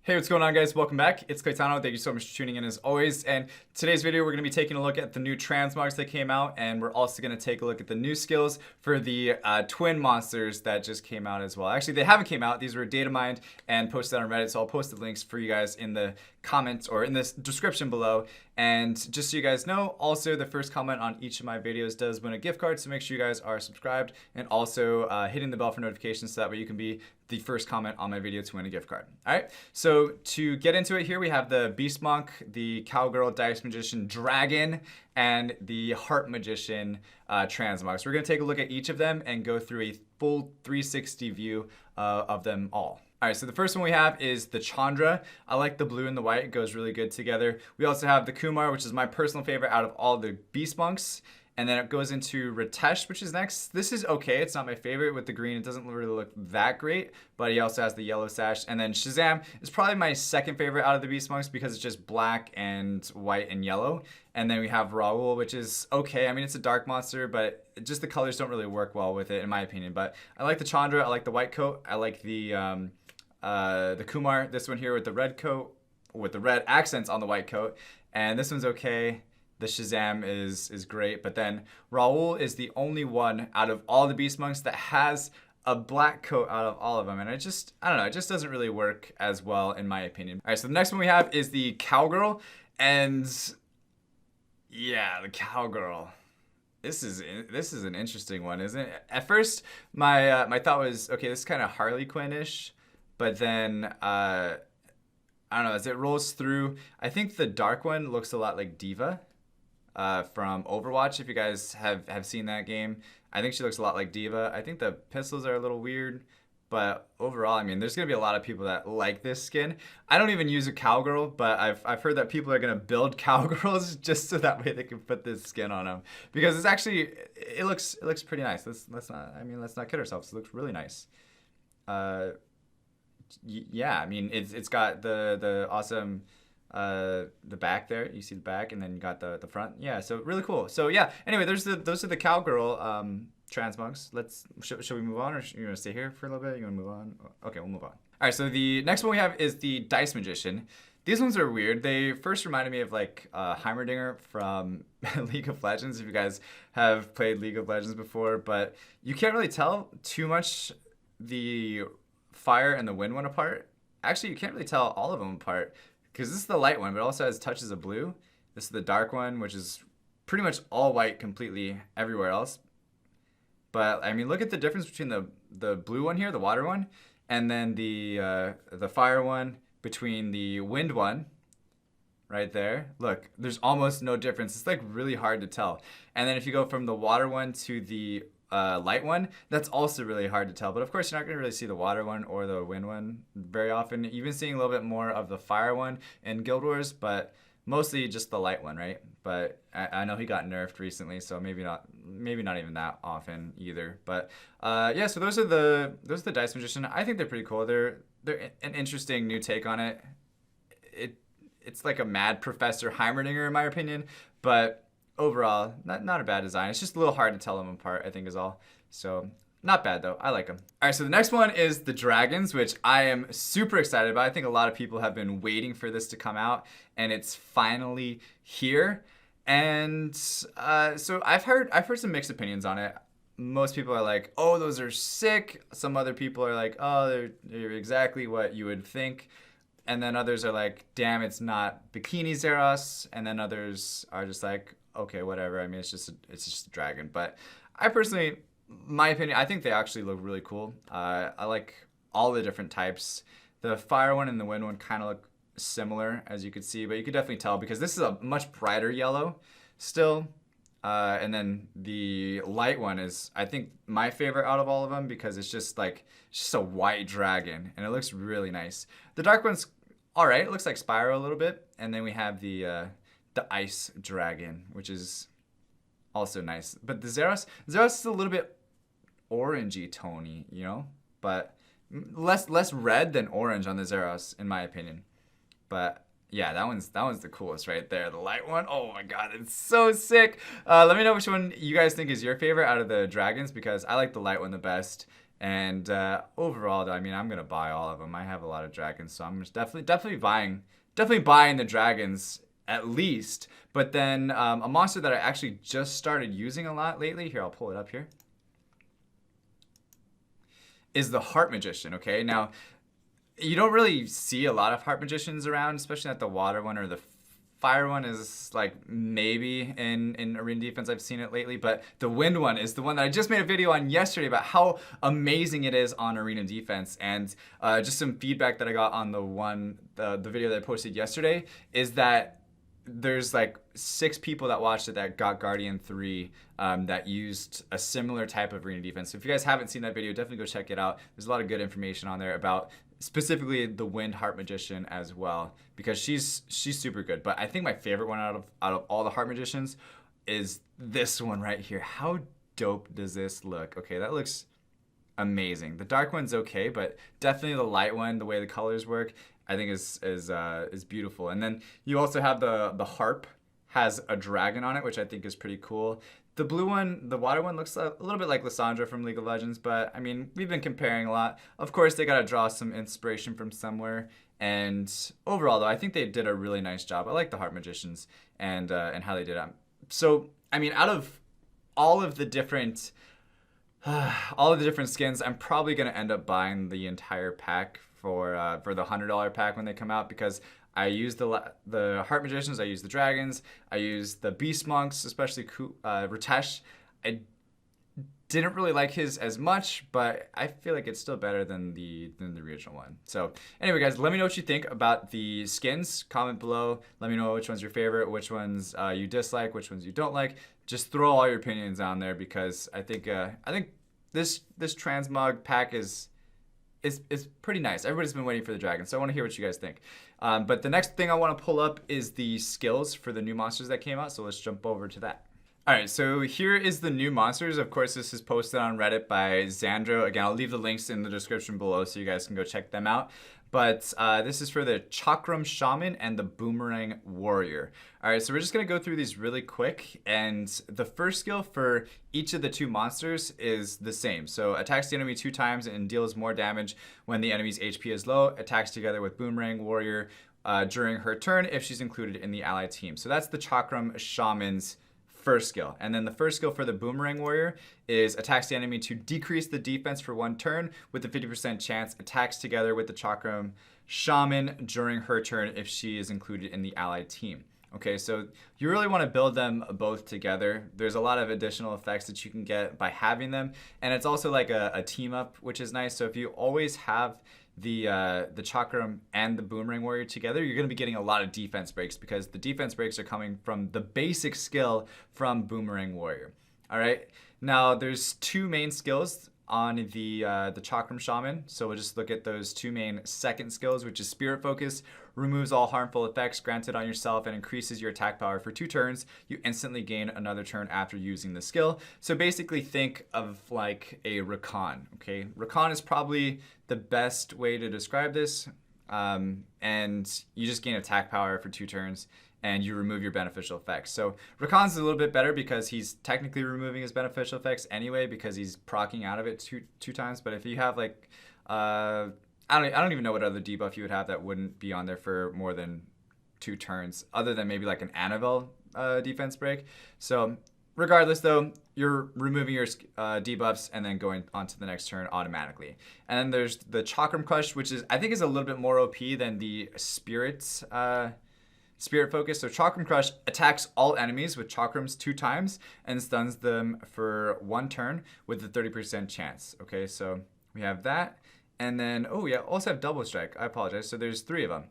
Hey, what's going on, guys? Welcome back. It's Claytano. Thank you so much for tuning in as always. And today's video, we're going to be taking a look at the new Transmogs that came out, and we're also going to take a look at the new skills for the twin monsters that just came out as well. Actually, they haven't came out. These were data mined and posted on Reddit, so I'll post the links for you guys in the comments or in the description below. And just so you guys know, also the first comment on each of my videos does win a gift card, so make sure you guys are subscribed and also hitting the bell for notifications so that way you can be the first comment on my video to win a gift card. All right, so to get into it here, we have the Beast Monk, the Cowgirl, Dice Magician, Dragon, and the Heart Magician Transmog. So we're gonna take a look at each of them and go through a full 360 view of them all. All right, so the first one we have is the Chandra. I like the blue and the white, it goes really good together. We also have the Kumar, which is my personal favorite out of all the Beast Monks. And then it goes into Ritesh, which is next. This is okay, it's not my favorite with the green. It doesn't really look that great, but he also has the yellow sash. And then Shazam is probably my second favorite out of the Beast Monks because it's just black and white and yellow. And then we have Raoul, which is okay. I mean, it's a dark monster, but just the colors don't really work well with it, in my opinion. But I like the Chandra, I like the white coat, I like the Kumar, this one here with the red coat, with the red accents on the white coat. And this one's okay. The Shazam is great, but then Raoul is the only one out of all the Beast Monks that has a black coat out of all of them, and I don't know, it just doesn't really work as well in my opinion. All right, so the next one we have is the Cowgirl, and yeah, the Cowgirl. This is an interesting one, isn't it? At first, my thought was, okay, this is kind of Harley Quinn-ish, but then I don't know, as it rolls through, I think the dark one looks a lot like Diva. From Overwatch, if you guys have seen that game. I think she looks a lot like Diva. I think the pistols are a little weird, but overall, I mean, there's gonna be a lot of people that like this skin. I don't even use a Cowgirl, but I've heard that people are gonna build Cowgirls just so that way they can put this skin on them, because it's actually, it looks pretty nice. Let's not kid ourselves. It looks really nice. Yeah, I mean, it's got the awesome the back there, you see the back, and then you got the front. Yeah, so really cool. So yeah, anyway, those are the Cowgirl Transmogs. Should we move on, or you want to stay here for a little bit? You want to move on? Okay, we'll move on. All right, so the next one we have is the Dice Magician. These ones are weird. They first reminded me of like Heimerdinger from League of Legends, if you guys have played League of Legends before, but you can't really tell too much the fire and the wind one apart. Actually, you can't really tell all of them apart, because this is the light one, but it also has touches of blue. This is the dark one, which is pretty much all white completely everywhere else. But I mean, look at the difference between the blue one here, the water one, and then the fire one, between the wind one, right there. Look, there's almost no difference. It's like really hard to tell. And then if you go from the water one to the light one, that's also really hard to tell, but of course you're not going to really see the water one or the wind one very often. You've been seeing a little bit more of the fire one in Guild Wars, but mostly just the light one, right? But I know he got nerfed recently, so maybe not even that often either. But yeah, so those are the Dice Magician. I think they're pretty cool. They're an interesting new take on it. It's like a mad Professor Heimerdinger in my opinion, but overall, not a bad design. It's just a little hard to tell them apart, I think is all. So not bad though, I like them. All right, so the next one is the Dragons, which I am super excited about. I think a lot of people have been waiting for this to come out, and it's finally here. And so I've heard some mixed opinions on it. Most people are like, oh, those are sick. Some other people are like, oh, they're exactly what you would think. And then others are like, damn, it's not Bikini Zeros. And then others are just like, okay, whatever. I mean, it's just a dragon. But I personally, my opinion, I think they actually look really cool. I like all the different types. The fire one and the wind one kind of look similar, as you could see, but you could definitely tell because this is a much brighter yellow still. And then the light one is, I think, my favorite out of all of them because it's just a white dragon and it looks really nice. The dark one's all right. It looks like Spyro a little bit. And then we have the ice dragon, which is also nice. But the Zeros is a little bit orangey tony, you know, but less red than orange on the Zeros, in my opinion. But yeah, that one's the coolest right there. The light one, oh my god, it's so sick. Let me know which one you guys think is your favorite out of the dragons, because I like the light one the best. And overall, though, I mean, I'm gonna buy all of them. I have a lot of dragons, so I'm just definitely buying the dragons at least. But then a monster that I actually just started using a lot lately. Here, I'll pull it up here. Is the Heart Magician. Okay, now you don't really see a lot of Heart Magicians around, especially not the water one or the fire one is like maybe in arena defense I've seen it lately, but the wind one is the one that I just made a video on yesterday about how amazing it is on arena defense. And just some feedback that I got on the video that I posted yesterday is that there's like 6 people that watched it that got Guardian 3 that used a similar type of arena defense. So if you guys haven't seen that video, definitely go check it out. There's a lot of good information on there about specifically the Wind Heart Magician as well, because she's super good. But I think my favorite one out of all the Heart Magicians is this one right here. How dope does this look? Okay, that looks amazing. The dark one's okay, but definitely the light one, the way the colors work, I think is beautiful. And then you also have the harp has a dragon on it, which I think is pretty cool. The blue one, the water one, looks a little bit like Lissandra from League of Legends, but I mean, we've been comparing a lot. Of course, they got to draw some inspiration from somewhere. And overall, though, I think they did a really nice job. I like the Heart Magicians and how they did it. So, I mean, out of all of the different skins, I'm probably gonna end up buying the entire pack for the $100 pack when they come out, because I use the Heart Magicians, I use the Dragons, I use the Beast Monks, especially Ritesh. I didn't really like his as much, but I feel like it's still better than the original one. So anyway, guys, let me know what you think about the skins. Comment below. Let me know which one's your favorite, which ones you dislike, which ones you don't like. Just throw all your opinions on there, because I think this Transmog pack is pretty nice. Everybody's been waiting for the dragon, so I want to hear what you guys think. But the next thing I want to pull up is the skills for the new monsters that came out, so let's jump over to that. Alright, so here is the new monsters. Of course, this is posted on Reddit by Xandro. Again, I'll leave the links in the description below so you guys can go check them out. But this is for the Chakram Shaman and the Boomerang Warrior. Alright, so we're just going to go through these really quick. And the first skill for each of the 2 monsters is the same. So attacks the enemy 2 times and deals more damage when the enemy's HP is low. Attacks together with Boomerang Warrior during her turn if she's included in the allied team. So that's the Chakram Shaman's first skill. And then the first skill for the Boomerang Warrior is attacks the enemy to decrease the defense for 1 turn with a 50% chance. Attacks together with the Chakram Shaman during her turn if she is included in the allied team. Okay, so you really want to build them both together. There's a lot of additional effects that you can get by having them. And it's also like a team up, which is nice. So if you always have the Chakram and the Boomerang Warrior together, you're going to be getting a lot of defense breaks, because the defense breaks are coming from the basic skill from Boomerang Warrior. All right, now there's 2 main skills on the Chakram Shaman, so we'll just look at those 2 main second skills, which is Spirit Focus. Removes all harmful effects granted on yourself and increases your attack power for 2 turns. You instantly gain another turn after using the skill. So basically think of like a Rakan, okay? Rakan is probably the best way to describe this. And you just gain attack power for 2 turns and you remove your beneficial effects. So Rakan's a little bit better because he's technically removing his beneficial effects anyway, because he's proccing out of it two times. But if you have like, I don't even know what other debuff you would have that wouldn't be on there for more than 2 turns, other than maybe like an Annabelle defense break. So regardless though, you're removing your debuffs and then going on to the next turn automatically. And then there's the Chakram Crush, which is, I think, is a little bit more OP than the Spirit Focus. So Chakram Crush attacks all enemies with chakrams 2 times and stuns them for 1 turn with a 30% chance. Okay, so we have that. And then, oh yeah, also have Double Strike. I apologize. So there's 3 of them.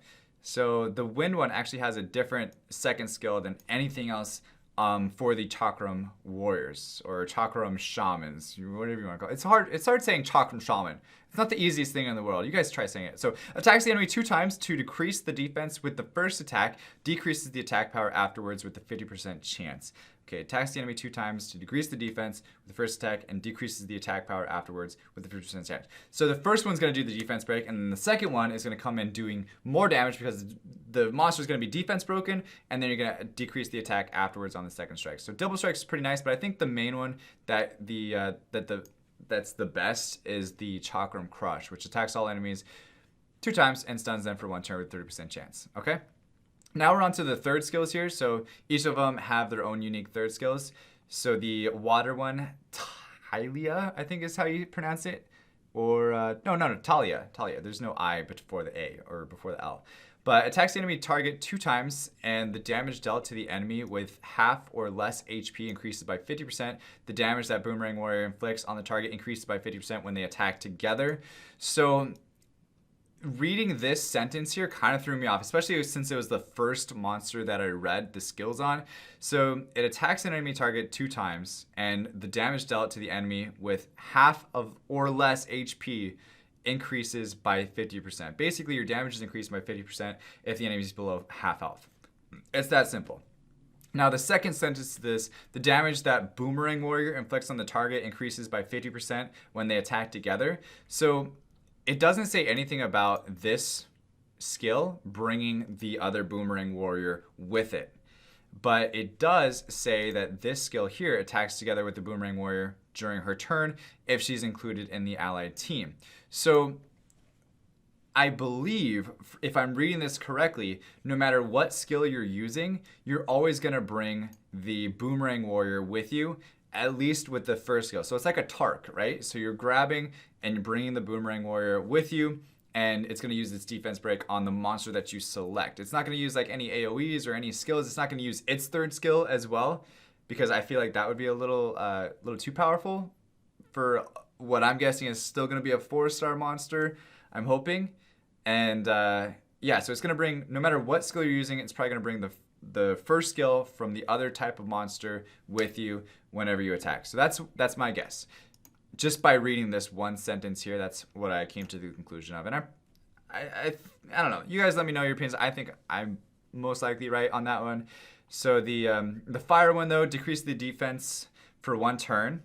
So the Wind one actually has a different second skill than anything else for the Chakram Warriors or Chakram Shamans, whatever you want to call it. It's hard saying Chakram Shaman. It's not the easiest thing in the world. You guys try saying it. So attacks the enemy 2 times to decrease the defense with the first attack, decreases the attack power afterwards with a 50% chance. Okay, attacks the enemy 2 times to decrease the defense with the first attack and decreases the attack power afterwards with the 50% chance. So the first one's going to do the defense break, and then the second one is going to come in doing more damage because the monster is going to be defense broken, and then you're going to decrease the attack afterwards on the second strike. So double strike is pretty nice, but I think the main one that the that's the best is the Chakram Crush, which attacks all enemies 2 times and stuns them for 1 turn with 30% chance. Okay? Now we're on to the third skills here. So each of them have their own unique third skills. So the water one, Talia, I think is how you pronounce it. Or, no, Talia. There's no I before the A or before the L. But attacks the enemy target 2 times, and the damage dealt to the enemy with half or less HP increases by 50%. The damage that Boomerang Warrior inflicts on the target increases by 50% when they attack together. So reading this sentence here kind of threw me off, especially since it was the first monster that I read the skills on. So it attacks an enemy target 2 times, and the damage dealt to the enemy with half of or less HP increases by 50%. Basically, your damage is increased by 50% if the enemy is below half health. It's that simple. Now, the second sentence to this, the damage that Boomerang Warrior inflicts on the target increases by 50% when they attack together. So it doesn't say anything about this skill bringing the other Boomerang Warrior with it. But it does say that this skill here attacks together with the Boomerang Warrior during her turn if she's included in the allied team. So I believe, if I'm reading this correctly, no matter what skill you're using, you're always going to bring the Boomerang Warrior with you, at least with the first skill. So it's like a Tark, right? So you're grabbing and you're bringing the Boomerang Warrior with you, and it's going to use its defense break on the monster that you select. It's not going to use like any AoEs or any skills. It's not going to use its third skill as well, because I feel like that would be a little too powerful for what I'm guessing is still going to be a 4-star monster, I'm hoping. And yeah, so it's going to bring, no matter what skill you're using, it's probably going to bring the first skill from the other type of monster with you whenever you attack. So that's my guess. Just by reading this one sentence here, that's what I came to the conclusion of. And I don't know. You guys let me know your opinions. I think I'm most likely right on that one. So the fire one, though, decreases the defense for 1 turn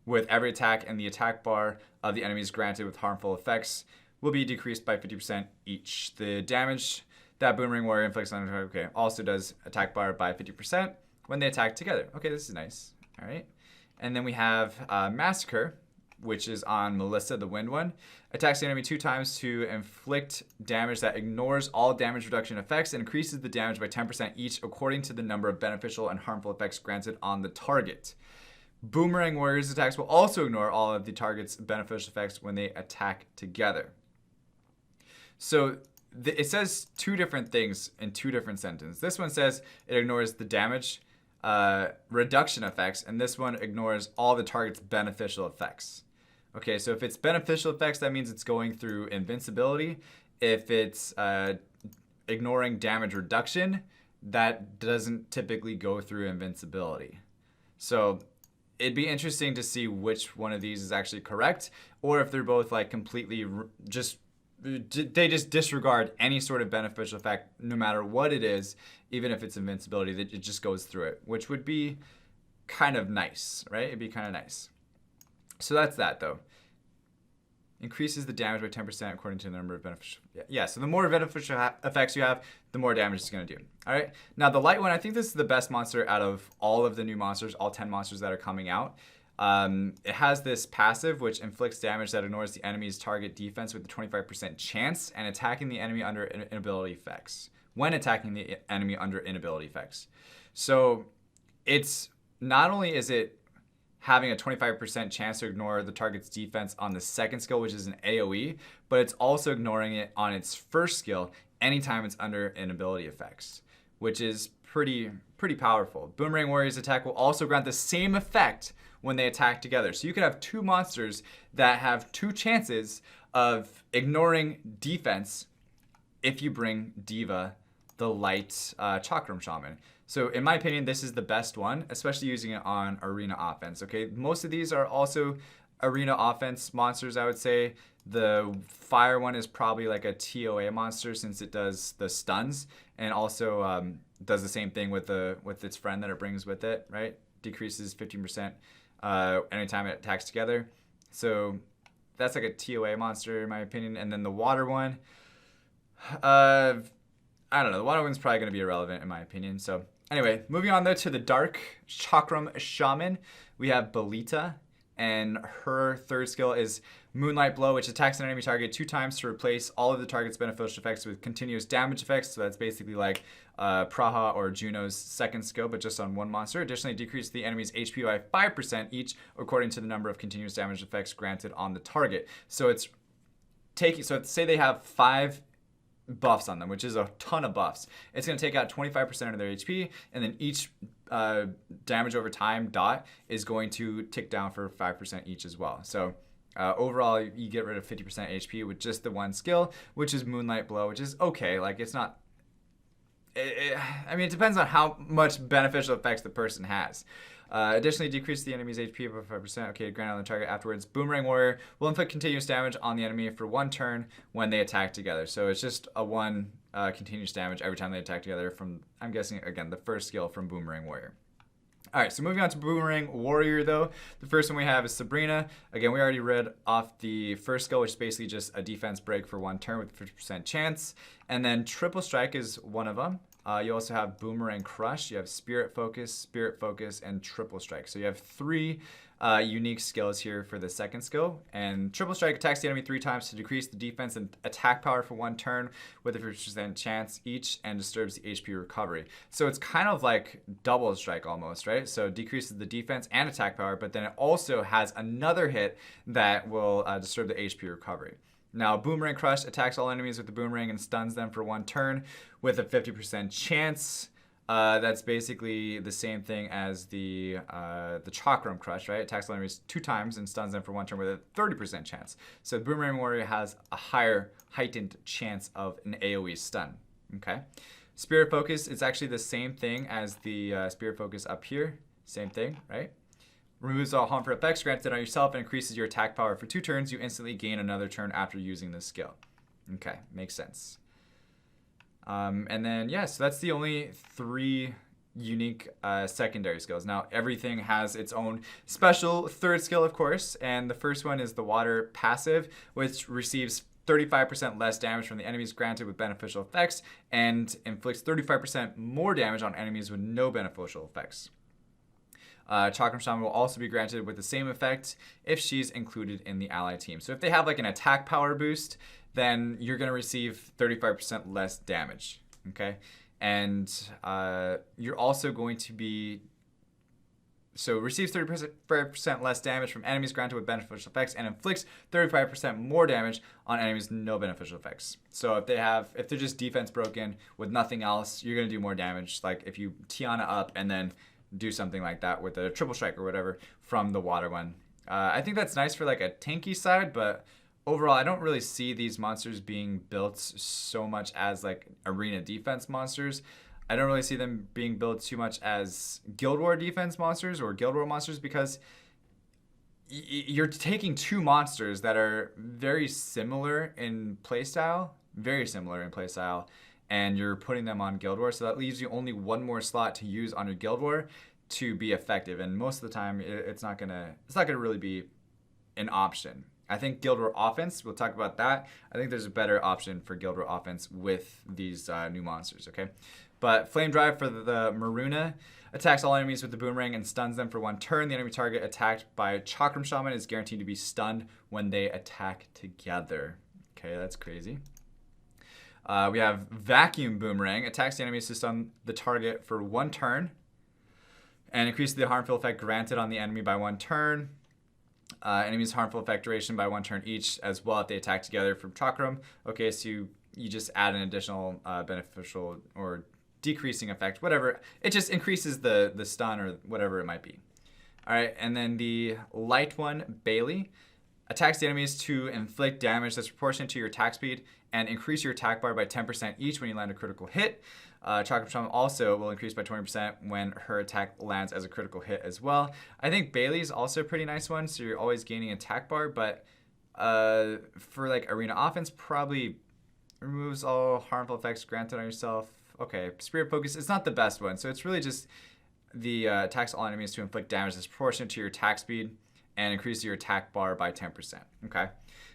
with every attack, and the attack bar of the enemies granted with harmful effects will be decreased by 50% each. The damage that Boomerang Warrior inflicts on also does attack bar by 50% when they attack together. Okay, this is nice. All right. And then we have Massacre, which is on Melissa, the wind one. Attacks the enemy 2 times to inflict damage that ignores all damage reduction effects and increases the damage by 10% each according to the number of beneficial and harmful effects granted on the target. Boomerang Warrior's attacks will also ignore all of the target's beneficial effects when they attack together. So it says 2 different things in 2 different sentences. This one says it ignores the damage reduction effects, and this one ignores all the target's beneficial effects. Okay, so if it's beneficial effects, that means it's going through invincibility. If it's ignoring damage reduction, that doesn't typically go through invincibility. So it'd be interesting to see which one of these is actually correct, or if they're both like completely they just disregard any sort of beneficial effect, no matter what it is, even if it's invincibility, that it just goes through it, which would be kind of nice, right? It'd be kind of nice. So that's that, though. Increases the damage by 10% according to the number of beneficial. Yeah, so the more beneficial effects you have, the more damage it's going to do. All right. Now, the light one, I think this is the best monster out of all of the new monsters, all 10 monsters that are coming out. It has this passive, which inflicts damage that ignores the enemy's target defense with a 25% chance and attacking the enemy under inability effects. When attacking the enemy under inability effects. So it's not only is it having a 25% chance to ignore the target's defense on the second skill, which is an AoE, but it's also ignoring it on its first skill anytime it's under inability effects, which is pretty powerful. Boomerang Warrior's attack will also grant the same effect when they attack together. So you could have 2 monsters that have 2 chances of ignoring defense if you bring Diva, the light Chakram Shaman. So in my opinion, this is the best one, especially using it on arena offense. Okay, most of these are also arena offense monsters, I would say. The fire one is probably like a TOA monster since it does the stuns and also does the same thing with its friend that it brings with it, right? Decreases 15% anytime it attacks together. So that's like a TOA monster in my opinion. And then the water one, I don't know. The water one's probably going to be irrelevant in my opinion. So anyway, moving on though to the dark Chakram Shaman, we have Bolita. and her third skill is Moonlight Blow, which attacks an enemy target 2 times to replace all of the target's beneficial effects with continuous damage effects. So that's basically like Praha or Juno's second skill, but just on one monster. Additionally, decrease the enemy's HP by 5% each, according to the number of continuous damage effects granted on the target. So it's taking, so say they have 5 buffs on them, which is a ton of buffs. It's going to take out 25% of their HP, and then each damage over time dot is going to tick down for 5% each as well. So overall, you get rid of 50% HP with just the one skill, which is Moonlight Blow, which is okay. Like, it's not... I mean, it depends on how much beneficial effects the person has. Additionally, decrease the enemy's HP by 5%. Okay, granted on the target afterwards. Boomerang Warrior will inflict continuous damage on the enemy for 1 turn when they attack together. So it's just a 1 continuous damage every time they attack together from, I'm guessing, again, the first skill from Boomerang Warrior. All right, so moving on to Boomerang Warrior, though. The first one we have is Sabrina. Again, we already read off the first skill, which is basically just a defense break for 1 turn with a 50% chance. And then Triple Strike is one of them. You also have Boomerang Crush. You have Spirit Focus, and Triple Strike. So you have 3 unique skills here for the second skill. And Triple Strike attacks the enemy 3 times to decrease the defense and attack power for 1 turn with a 50% chance each, and disturbs the HP recovery. So it's kind of like Double Strike almost, right? So it decreases the defense and attack power, but then it also has another hit that will disturb the HP recovery. Now, Boomerang Crush attacks all enemies with the boomerang and stuns them for 1 turn with a 50% chance. That's basically the same thing as the Chakram Crush, right? Attacks all enemies 2 times and stuns them for 1 turn with a 30% chance. So Boomerang Warrior has a higher heightened chance of an AoE stun, okay? Spirit Focus is actually the same thing as the Spirit Focus up here. Same thing, right? Removes all harmful effects granted on yourself and increases your attack power for 2 turns. You instantly gain another turn after using this skill. Okay, makes sense. And then, yeah, so that's the only 3 unique secondary skills. Now, everything has its own special third skill, of course, and the first one is the Water Passive, which receives 35% less damage from the enemies granted with beneficial effects and inflicts 35% more damage on enemies with no beneficial effects. Chakram Shaman will also be granted with the same effect if she's included in the ally team. So if they have like an attack power boost, then you're going to receive 35% less damage, okay? And you're also going to be... So receives 35% less damage from enemies granted with beneficial effects and inflicts 35% more damage on enemies with no beneficial effects. So if they're just defense broken with nothing else, you're going to do more damage. Like if you Tiana up and then do something like that with a Triple Strike or whatever from the water one. I think that's nice for like a tanky side, but overall I don't really see these monsters being built so much as like arena defense monsters. I don't really see them being built too much as Guild War defense monsters or Guild War monsters because you're taking 2 monsters that are very similar in playstyle, and you're putting them on Guild War, so that leaves you only 1 more slot to use on your Guild War to be effective. And most of the time, it's not gonna really be an option. I think Guild War offense, we'll talk about that. I think there's a better option for Guild War offense with these new monsters, okay? But Flame Drive for the Maruna attacks all enemies with the boomerang and stuns them for 1 turn. The enemy target attacked by Chakram Shaman is guaranteed to be stunned when they attack together. Okay, that's crazy. We have Vacuum Boomerang. Attacks the enemies to stun the target for 1 turn and increases the harmful effect granted on the enemy by 1 turn. Enemies' harmful effect duration by 1 turn each as well if they attack together from Chakram. Okay, so you just add an additional beneficial or decreasing effect, whatever. It just increases the stun or whatever it might be. All right, and then the light one, Bailey. Attacks the enemies to inflict damage that's proportionate to your attack speed and increase your attack bar by 10% each when you land a critical hit. Chakram Shaman also will increase by 20% when her attack lands as a critical hit as well. I think Bailey's also a pretty nice one, so you're always gaining attack bar, but for like arena offense, probably removes all harmful effects granted on yourself. Okay, Spirit Focus, it's not the best one, so it's really just the attacks all enemies to inflict damage that's proportionate to your attack speed and increase your attack bar by 10%, okay?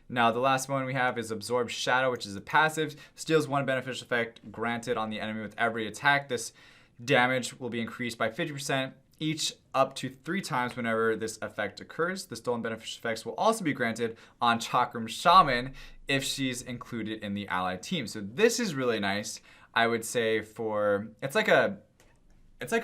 Now, the last one we have is Absorb Shadow, which is a passive. Steals 1 beneficial effect granted on the enemy with every attack. This damage will be increased by 50% each up to 3 times whenever this effect occurs. The stolen beneficial effects will also be granted on Chakram Shaman if she's included in the allied team. So this is really nice, I would say, for it's like a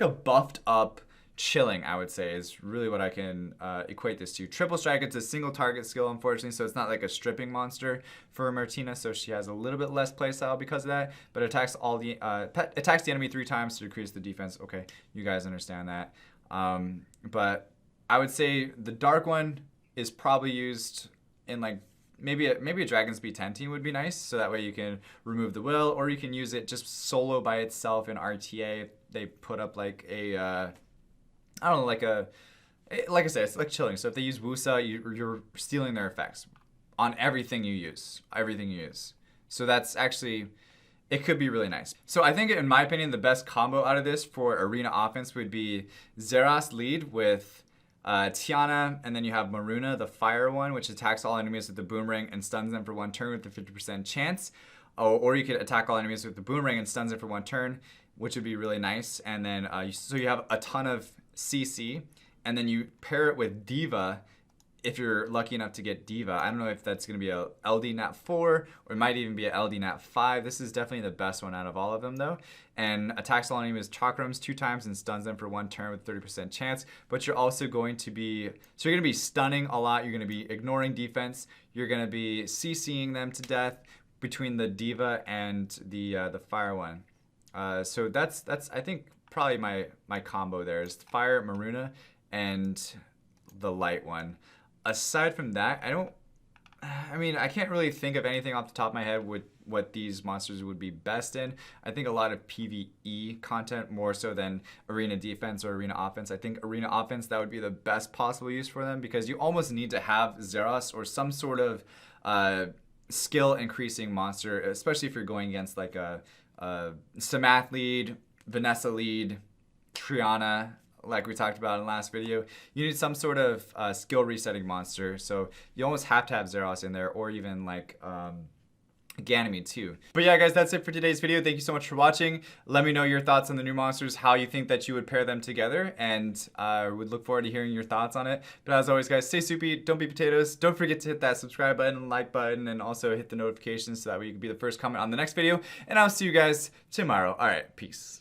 buffed up chilling, I would say, is really what I can equate this to. Triple strike, it's a single target skill, unfortunately, so it's not like a stripping monster for Martina, so she has a little bit less playstyle because of that, but attacks attacks the enemy 3 times to decrease the defense. Okay, you guys understand that. But I would say the dark one is probably used in like maybe a Dragon Speed 10 team would be nice, so that way you can remove the will, or you can use it just solo by itself in RTA. They put up like a I don't know, like I said, it's like chilling. So if they use Wusa, you're stealing their effects on everything you use. So that's actually, it could be really nice. So I think, in my opinion, the best combo out of this for arena offense would be Xerath lead with Tiana, and then you have Maruna, the fire one, which attacks all enemies with the boomerang and stuns them for 1 turn with a 50% chance. Or you could attack all enemies with the boomerang and stuns them for 1 turn, which would be really nice. And then so you have a ton of CC, and then you pair it with Diva if you're lucky enough to get Diva. I don't know if that's going to be a LD Nat 4 or it might even be a LD Nat 5. This is definitely the best one out of all of them though. And attacks all enemies chakrams 2 times and stuns them for 1 turn with 30% chance. But you're also going to be, so you're going to be stunning a lot. You're going to be ignoring defense. You're going to be CCing them to death between the Diva and the fire one. So that's I think probably my combo there is fire, Maruna, and the light one. Aside from that, I can't really think of anything off the top of my head with what these monsters would be best in. I think a lot of PvE content more so than arena defense or arena offense. I think arena offense, that would be the best possible use for them, because you almost need to have Xerath or some sort of skill increasing monster, especially if you're going against like a Samath lead, Vanessa lead, Triana, like we talked about in the last video. You need some sort of skill resetting monster, so you almost have to have Xerath in there, or even like Ganymede too. But yeah, guys, that's it for today's video. Thank you so much for watching. Let me know your thoughts on the new monsters, how you think that you would pair them together, and I would look forward to hearing your thoughts on it. But as always, guys, stay soupy, don't be potatoes. Don't forget to hit that subscribe button and like button, and also hit the notifications so that way you can be the first comment on the next video. And I'll see you guys tomorrow. All right, peace.